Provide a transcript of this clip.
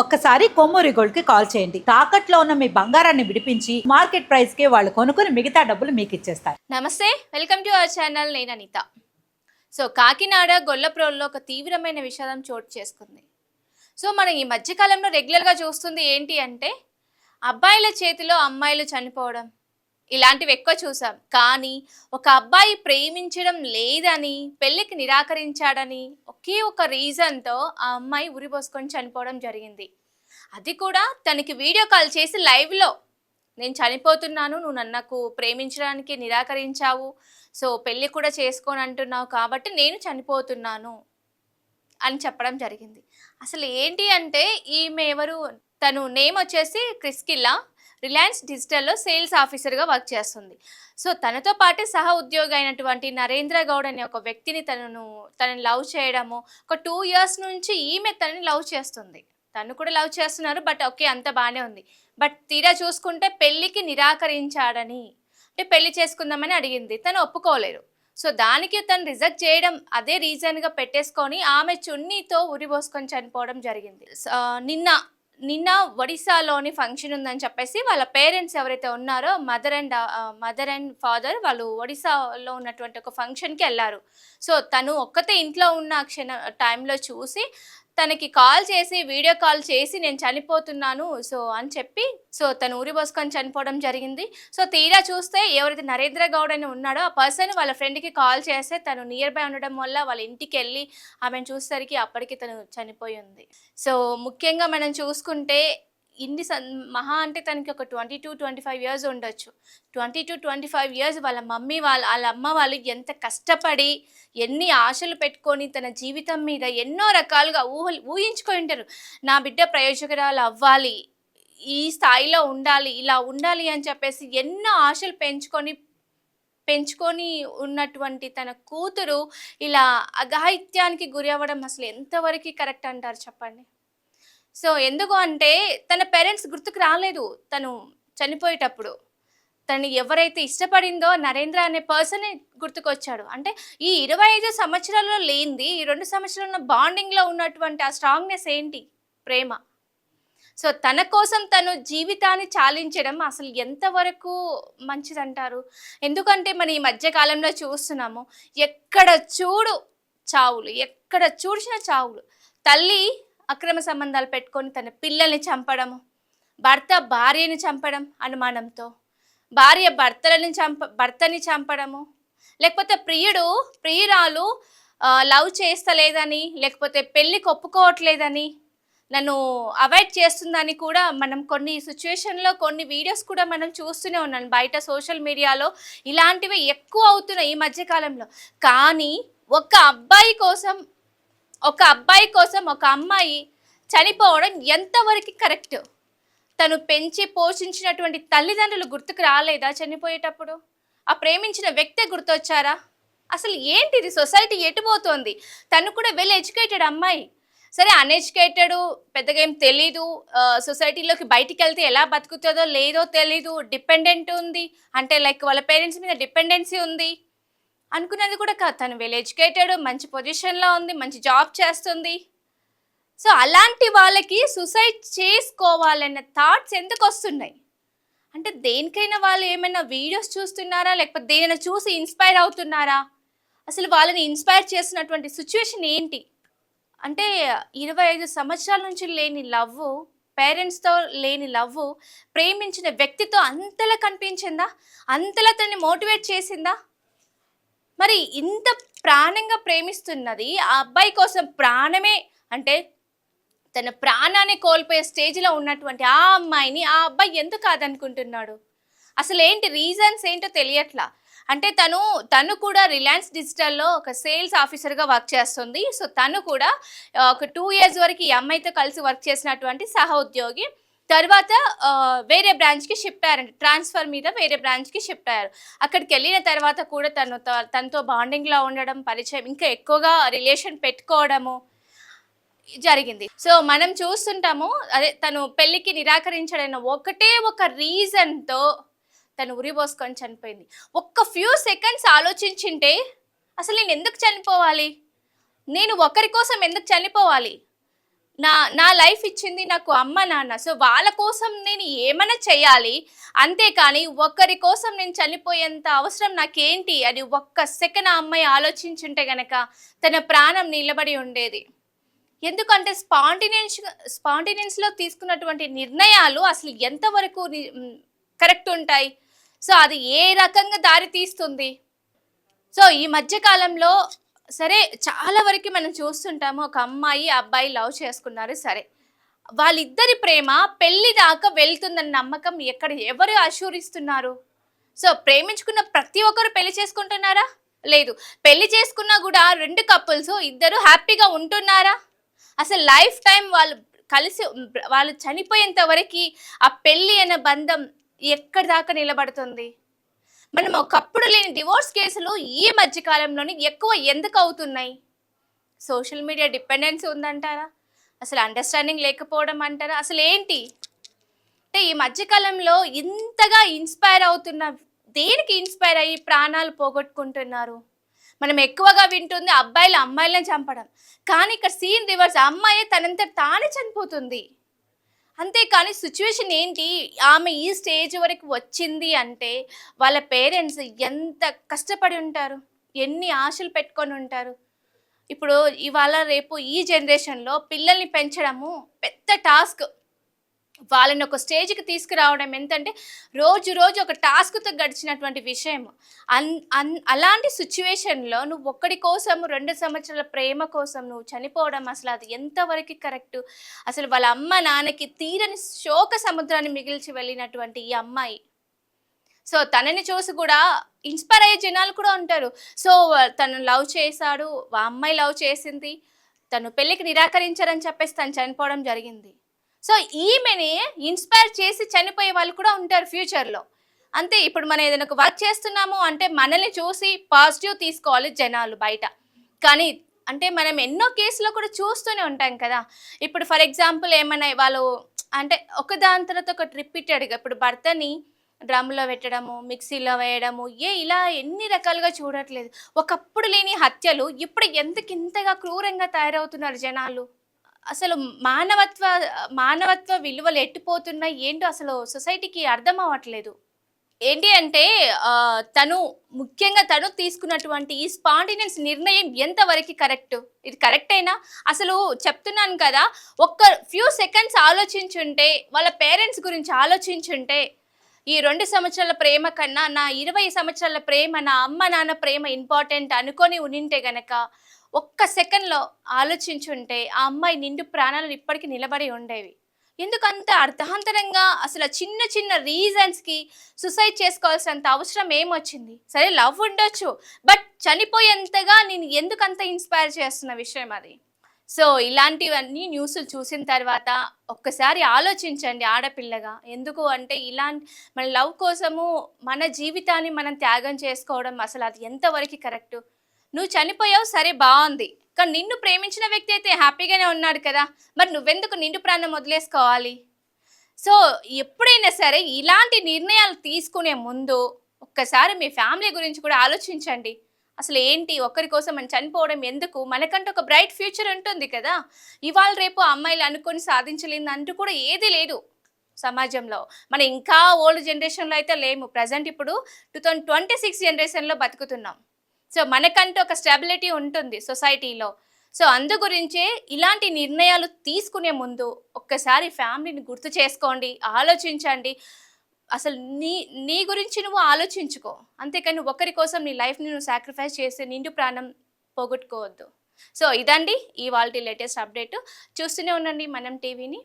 ఒక్కసారి కొమ్మూరి గోల్డ్ కి కాల్ చేయండి. తాకట్లో ఉన్న మీ బంగారాన్ని విడిపించి మార్కెట్ ప్రైస్ కి వాళ్ళు కొనుక్కుని మిగతా డబ్బులు మీకు ఇచ్చేస్తారు. నమస్తే, వెల్కమ్ టు అవర్ ఛానల్. నేను అనిత. కాకినాడ గొల్లప్రోల్లో ఒక తీవ్రమైన విషాదం చోటు చేసుకుంది. మనం ఈ మధ్యకాలంలో రెగ్యులర్గా చూస్తుంది ఏంటి అంటే అబ్బాయిల చేతిలో అమ్మాయిలు చనిపోవడం, ఇలాంటివి ఎక్కువ చూసాం. కానీ ఒక అబ్బాయి ప్రేమించడం లేదని, పెళ్ళికి నిరాకరించాడని ఒకే ఒక రీజన్తో ఆ అమ్మాయి ఉరిపోసుకొని చనిపోవడం జరిగింది. అది కూడా తనకి వీడియో కాల్ చేసి లైవ్లో, నేను చనిపోతున్నాను, నువ్వు నన్ను ప్రేమించడానికి నిరాకరించావు, పెళ్ళి కూడా చేసుకోని అంటున్నావు కాబట్టి నేను చనిపోతున్నాను అని చెప్పడం జరిగింది. అసలు ఏంటి అంటే ఈమె ఎవరు, తను నేమ్ వచ్చేసి క్రిస్కిల్లా, రిలయన్స్ డిజిటల్లో సేల్స్ ఆఫీసర్గా వర్క్ చేస్తుంది. తనతో పాటు సహ ఉద్యోగి అయినటువంటి నరేంద్ర గౌడ్ అనే ఒక వ్యక్తిని తనని లవ్ చేయడము, ఒక 2 years నుంచి ఈమె తనని లవ్ చేస్తుంది. తను కూడా లవ్ చేస్తున్నారు, బట్ ఓకే, అంత బాగానే ఉంది. బట్ తీరా చూసుకుంటే పెళ్ళికి నిరాకరించాడని, అంటే పెళ్లి చేసుకుందామని అడిగింది, తను ఒప్పుకోలేరు. దానికి తను రిజెక్ట్ చేయడం అదే రీజన్గా పెట్టేసుకొని ఆమె చున్నీతో ఉరిపోసుకొని చనిపోవడం జరిగింది. నిన్న ఒడిశాలోని ఫంక్షన్ ఉందని చెప్పేసి వాళ్ళ పేరెంట్స్ ఎవరైతే ఉన్నారో మదర్ అండ్ ఫాదర్ వాళ్ళు ఒడిశాలో ఉన్నటువంటి ఒక ఫంక్షన్కి వెళ్ళారు. తను ఒక్కతే ఇంట్లో ఉన్న టైంలో చూసి తనకి కాల్ చేసి, వీడియో కాల్ చేసి నేను చనిపోతున్నాను అని చెప్పి తను ఉరిపోసుకొని చనిపోవడం జరిగింది. తీరా చూస్తే ఎవరైతే నరేంద్ర గౌడ్ అని ఉన్నాడో ఆ పర్సన్ వాళ్ళ ఫ్రెండ్కి కాల్ చేస్తే తను నియర్ బై ఉండడం వల్ల వాళ్ళ ఇంటికి వెళ్ళి ఆమెను చూసేసరికి అప్పటికి తను చనిపోయి ఉంది. ముఖ్యంగా మనం చూసుకుంటే మహా అంటే తనకి ఒక 22-25 years ఉండొచ్చు. 22-25 years వాళ్ళ మమ్మీ వాళ్ళ అమ్మ వాళ్ళు ఎంత కష్టపడి, ఎన్ని ఆశలు పెట్టుకొని తన జీవితం మీద ఎన్నో రకాలుగా ఊహించుకొని ఉంటారు. నా బిడ్డ ప్రయోజకురాలు అవ్వాలి, ఈ స్థాయిలో ఉండాలి, ఇలా ఉండాలి అని చెప్పేసి ఎన్నో ఆశలు పెంచుకొని ఉన్నటువంటి తన కూతురు ఇలా అఘాయిత్యానికి గురి అవ్వడం అసలు ఎంతవరకు కరెక్ట్ అంటారు చెప్పండి? ఎందుకు అంటే తన పేరెంట్స్ గుర్తుకు రాలేదు తను చనిపోయేటప్పుడు. తను ఎవరైతే ఇష్టపడిందో నరేంద్ర అనే పర్సనే గుర్తుకొచ్చాడు. అంటే ఈ 25 సంవత్సరాల్లో లేనిది ఈ 2 సంవత్సరాల బాండింగ్లో ఉన్నటువంటి ఆ స్ట్రాంగ్నెస్ ఏంటి? ప్రేమ. తన కోసం తను జీవితాన్ని చాలించడం అసలు ఎంతవరకు మంచిదంటారు? ఎందుకంటే మనం ఈ మధ్యకాలంలో చూస్తున్నాము, ఎక్కడ చూడు చావులు, ఎక్కడ చూసిన చావులు. తల్లి అక్రమ సంబంధాలు పెట్టుకొని తన పిల్లల్ని చంపడము, భర్త భార్యని చంపడం అనుమానంతో, భార్య భర్తని చంపడము, లేకపోతే ప్రియురాలు లవ్ చేస్తలేదని, లేకపోతే పెళ్ళికి ఒప్పుకోవట్లేదని, నన్ను అవాయిడ్ చేస్తుందని కూడా మనం కొన్ని సిచ్యువేషన్లో కొన్ని వీడియోస్ కూడా మనం చూస్తూనే ఉన్నాం బయట సోషల్ మీడియాలో. ఇలాంటివి ఎక్కువ అవుతున్నాయి ఈ మధ్యకాలంలో. కానీ ఒక అబ్బాయి కోసం ఒక అమ్మాయి చనిపోవడం ఎంతవరకు కరెక్ట్? తను పెంచి పోషించినటువంటి తల్లిదండ్రులు గుర్తుకు రాలేదా చనిపోయేటప్పుడు? ఆ ప్రేమించిన వ్యక్తే గుర్తొచ్చారా? అసలు ఏంటిది? సొసైటీ ఎటుపోతోంది? తను కూడా వెల్ ఎడ్యుకేటెడ్ అమ్మాయి, సరే అన్ఎడ్యుకేటెడ్, పెద్దగా ఏం తెలీదు, సొసైటీలోకి బయటికి వెళ్తే ఎలా బతుకుతుందో లేదో తెలీదు, డిపెండెంట్ ఉంది, అంటే లైక్ వాళ్ళ పేరెంట్స్ మీద డిపెండెన్సీ ఉంది అనుకున్నది కూడా కాదు. తను వెల్ ఎడ్యుకేటెడ్, మంచి పొజిషన్లో ఉంది, మంచి జాబ్ చేస్తుంది. అలాంటి వాళ్ళకి సూసైడ్ చేసుకోవాలన్న థాట్స్ ఎందుకు వస్తున్నాయి? అంటే దేనికైనా వాళ్ళు ఏమైనా వీడియోస్ చూస్తున్నారా, లేకపోతే దేనిని చూసి ఇన్స్పైర్ అవుతున్నారా? అసలు వాళ్ళని ఇన్స్పైర్ చేసినటువంటి సిచ్యువేషన్ ఏంటి? అంటే 25 సంవత్సరాల నుంచి లేని లవ్, పేరెంట్స్తో లేని లవ్, ప్రేమించిన వ్యక్తితో అంతలా కనిపించిందా? అంతలా తనని మోటివేట్ చేసిందా? మరి ఇంత ప్రాణంగా ప్రేమిస్తున్నది ఆ అబ్బాయి కోసం, ప్రాణమే అంటే తన ప్రాణాన్ని కోల్పోయే స్టేజ్లో ఉన్నటువంటి ఆ అమ్మాయిని ఆ అబ్బాయి ఎందుకు కాదనుకుంటున్నాడు? అసలు ఏంటి రీజన్స్ ఏంటో తెలియట్లా. అంటే తను కూడా రిలయన్స్ డిజిటల్లో ఒక సేల్స్ ఆఫీసర్గా వర్క్ చేస్తుంది. తను కూడా ఒక 2 years వరకు ఈ అమ్మాయితో కలిసి వర్క్ చేసినటువంటి సహ ఉద్యోగి. తర్వాత వేరే బ్రాంచ్కి షిఫ్ట్ అయ్యారంట, ట్రాన్స్ఫర్ మీద వేరే బ్రాంచ్కి షిఫ్ట్ అయ్యారు. అక్కడికి వెళ్ళిన తర్వాత కూడా తనతో బాండింగ్లో ఉండడం, పరిచయం, ఇంకా ఎక్కువగా రిలేషన్ పెట్టుకోవడము జరిగింది. మనం చూస్తుంటాము, అదే తను పెళ్ళికి నిరాకరించడైన ఒకటే ఒక రీజన్తో తను ఉరిపోసుకొని చనిపోయింది. ఒక్క ఫ్యూ సెకండ్స్ ఆలోచించింటే అసలు నేను ఎందుకు చనిపోవాలి, నేను ఒకరి కోసం ఎందుకు చనిపోవాలి, నా లైఫ్ ఇచ్చింది నాకు అమ్మ నాన్న. సో వాళ్ళ కోసం నేను ఏమైనా చేయాలి. అంతేకాని ఒకరి కోసం నేను చనిపోయేంత అవసరం నాకేంటి అని ఒక్క సెకన్ ఆ అమ్మాయి ఆలోచించుంటే గనక తన ప్రాణం నిలబడి ఉండేది. ఎందుకంటే స్పాంటేనియస్‌లో తీసుకున్నటువంటి నిర్ణయాలు అసలు ఎంతవరకు కరెక్ట్ ఉంటాయి. సో అది ఏ రకంగా దారి తీస్తుంది. సో ఈ మధ్య కాలంలో సరే చాలా వరకు మనం చూస్తుంటాము. ఒక అమ్మాయి, అబ్బాయి లవ్ చేసుకున్నారు సరే. వాళ్ళిద్దరి ప్రేమ పెళ్లి దాకా వెళ్తుందన్న నమ్మకం ఎవరు అష్యూర్ ఇస్తున్నారు? సో ప్రేమించుకున్న ప్రతి ఒక్కరు పెళ్లి చేసుకుంటున్నారా? లేదు. పెళ్లి చేసుకున్నా గూడా 2 కపుల్స్ ఇద్దరు హ్యాపీగా ఉంటున్నారా? అసలు లైఫ్ టైమ్ వాళ్ళు కలిసి వాళ్ళు చనిపోయేంత వరకి ఆ పెళ్లి అనే బంధం ఎక్కడి దాకా నిలబడుతుంది? మనం ఒకప్పుడు లేని డివోర్స్ కేసులు ఈ మధ్య కాలంలోనే ఎక్కువ ఎందుకు అవుతున్నాయి? సోషల్ మీడియా డిపెండెన్సీ ఉందంటారా? అసలు అండర్‌స్టాండింగ్ లేకపోవడం అంటారా? అసలేంటి? అంటే ఈ మధ్య కాలంలో ఇంతగా ఇన్‌స్పైర్ అవుతున్న దేనికి ఇన్‌స్పైర్ అయ్యి ప్రాణాలు పోగొట్టుకుంటున్నారు? మనం ఎక్కువగా వింటుంది అబ్బాయిలు అమ్మాయిలని చంపడం. కానీ ఇక్కడ సీన్ రివర్స్, అమ్మాయే తనంతట తానే చనిపోతుంది. అంతేకాని సిచ్యువేషన్ ఏంటి? ఆమె ఈ స్టేజ్ వరకు వచ్చింది అంటే వాళ్ళ పేరెంట్స్ ఎంత కష్టపడి ఉంటారు? ఎన్ని ఆశలు పెట్టుకొని ఉంటారు? ఇప్పుడు ఇవాళ రేపు ఈ జనరేషన్‌లో పిల్లల్ని పెంచడము పెద్ద టాస్క్. వాళ్ళని ఒక స్టేజ్‌కి తీసుకురావడం ఎంతంటే రోజు రోజు ఒక టాస్క్‌తో గడిచినటువంటి విషయం. అలాంటి సిచ్యువేషన్‌లో నువ్వు ఒక్కడి కోసం 2 సంవత్సరాల ప్రేమ కోసం నువ్వు చనిపోవడం అసలు అది ఎంతవరకు కరెక్టు? అసలు వాళ్ళ అమ్మ, నాన్నకి తీరని శోక సముద్రాన్ని మిగిల్చి వెళ్ళినటువంటి ఈ అమ్మాయి. సో తనని చూసి కూడా ఇన్‌స్పైర్ అయ్యే జనాలు కూడా ఉంటారు. సో తను లవ్ చేశాడు, ఆ అమ్మాయి లవ్ చేసింది. తను పెళ్ళికి నిరాకరించారని చెప్పేసి తను చనిపోవడం జరిగింది. సో ఈమెని ఇన్‌స్పైర్ చేసి చనిపోయే వాళ్ళు కూడా ఉంటారు ఫ్యూచర్‌లో. అంతే ఇప్పుడు మనం ఏదైనా ఒక వర్క్ చేస్తున్నాము అంటే మనల్ని చూసి పాజిటివ్ తీసుకోవాలి జనాలు బయట. కానీ అంటే మనం ఎన్నో కేసులో కూడా చూస్తూనే ఉంటాం కదా! ఇప్పుడు ఫర్ ఎగ్జాంపుల్ ఏమన్నా వాళ్ళు అంటే ఒకదాని తర్వాత ఒకటి రిపీటెడ్‌గా ఇప్పుడు భర్తని డ్రమ్‌లో పెట్టడము, మిక్సీలో వేయడము, ఇలా ఎన్ని రకాలుగా చూడట్లేదు. ఒకప్పుడు లేని హత్యలు ఇప్పుడు ఎందుకింతగా క్రూరంగా తయారవుతున్నారు జనాలు. అసలు మానవత్వ విలువలు ఎట్టిపోతున్నాయి ఏంటో అసలు సొసైటీకి అర్థం అవ్వట్లేదు. ఏంటి అంటే ముఖ్యంగా తను తీసుకున్నటువంటి ఈ స్పాంటేనియస్ నిర్ణయం ఎంతవరకు కరెక్ట్? ఇది కరెక్టేనా? అసలు చెప్తున్నాను కదా! ఒక్క ఫ్యూ సెకండ్స్ ఆలోచించుంటే, వాళ్ళ పేరెంట్స్ గురించి ఆలోచించుంటే, ఈ 2 సంవత్సరాల ప్రేమ కన్నా నా 20 సంవత్సరాల ప్రేమ, నా అమ్మ, నాన్న ప్రేమ ఇంపార్టెంట్ అనుకోని ఉనింటే గనక, ఒక్క సెకండ్‌లో ఆలోచించుంటే ఆ అమ్మాయి నిండు ప్రాణాలు ఇప్పటికి నిలబడి ఉండేవి. ఎందుకంత అర్ధాంతరంగా అసలు చిన్న చిన్న రీజన్స్‌కి సూసైడ్ చేసుకోవాల్సినంత అవసరం ఏమొచ్చింది? సరే లవ్ ఉండొచ్చు. బట్ చనిపోయేంతగా నేను ఎందుకంత ఇన్‌స్పైర్ చేస్తున్న విషయం అది. సో ఇలాంటివన్నీ న్యూస్‌లు చూసిన తర్వాత ఒక్కసారి ఆలోచించండి ఆడపిల్లగా. ఎందుకు అంటే మన లవ్ కోసము మన జీవితాన్ని మనం త్యాగం చేసుకోవడం అసలు అది ఎంతవరకు కరెక్టు? నువ్వు చనిపోయావు సరే బావుంది. కానీ నిన్ను ప్రేమించిన వ్యక్తి అయితే హ్యాపీగానే ఉన్నాడు కదా! మరి నువ్వెందుకు నిండు ప్రాణం వదిలేసుకోవాలి? సో ఎప్పుడైనా సరే ఇలాంటి నిర్ణయాలు తీసుకునే ముందు ఒక్కసారి మీ ఫ్యామిలీ గురించి కూడా ఆలోచించండి. అసలు ఏంటి ఒకరి కోసం మనం చనిపోవడం ఎందుకు? మనకంటూ ఒక బ్రైట్ ఫ్యూచర్ ఉంటుంది కదా! ఇవాళ రేపు అమ్మాయిలు అనుకోని సాధించలేనిదంటూ కూడా ఏదీ లేదు సమాజంలో. మనం ఇంకా ఓల్డ్ జనరేషన్‌లో అయితే లేము. ప్రెజెంట్ ఇప్పుడు 2026 జనరేషన్‌లో బతుకుతున్నాం. సో మనకంటూ ఒక స్టెబిలిటీ ఉంటుంది సొసైటీలో. సో అందు గురించే ఇలాంటి నిర్ణయాలు తీసుకునే ముందు ఒక్కసారి ఫ్యామిలీని గుర్తు చేసుకోండి, ఆలోచించండి. అసలు నీ గురించి నువ్వు ఆలోచించుకో. అంతేకాని ఒకరి కోసం నీ లైఫ్‌ని నువ్వు సాక్రిఫైస్ చేసి నిండు ప్రాణం పోగొట్టుకోవద్దు. సో ఇదండి ఇవాల్టి లేటెస్ట్ అప్డేట్. చూస్తూనే ఉండండి మనం టీవీని.